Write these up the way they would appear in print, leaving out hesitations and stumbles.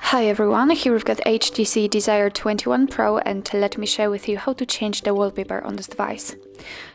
Hi everyone, here we've got HTC Desire 21 Pro, and let me share with you how to change the wallpaper on this device.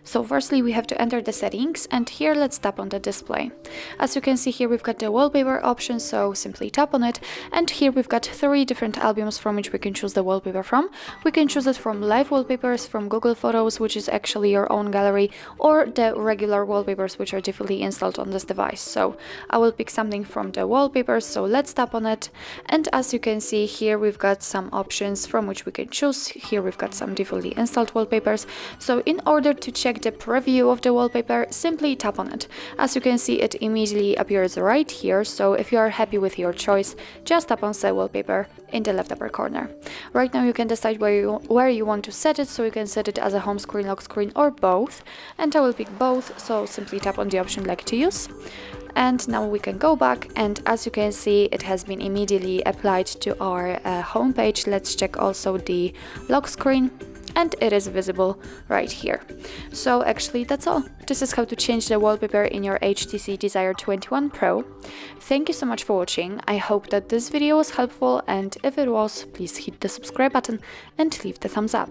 So firstly we have to enter the settings, and here let's tap on the display. As you can see here we've got the wallpaper option, so simply tap on it, and here we've got 3 different albums from which we can choose the wallpaper from. We can choose it from live wallpapers, from Google Photos, which is actually your own gallery, or the regular wallpapers which are defaultly installed on this device. So I will pick something from the wallpapers, so let's tap on it, and as you can see here we've got some options from which we can choose. Here we've got some defaultly installed wallpapers, so in order to check the preview of the wallpaper, simply tap on it. As you can see, it immediately appears right here, so if you are happy with your choice, just tap on Set Wallpaper in the left upper corner. Right now you can decide where you want to set it, so you can set it as a home screen, lock screen, or both, and I will pick both, so simply tap on the option like to use. And now we can go back, and as you can see it has been immediately applied to our home page. Let's check also the lock screen, and it is visible right here. So actually that's all. This is how to change the wallpaper in your HTC Desire 21 Pro. Thank you so much for watching. I hope that this video was helpful, and if it was, please hit the subscribe button and leave the thumbs up.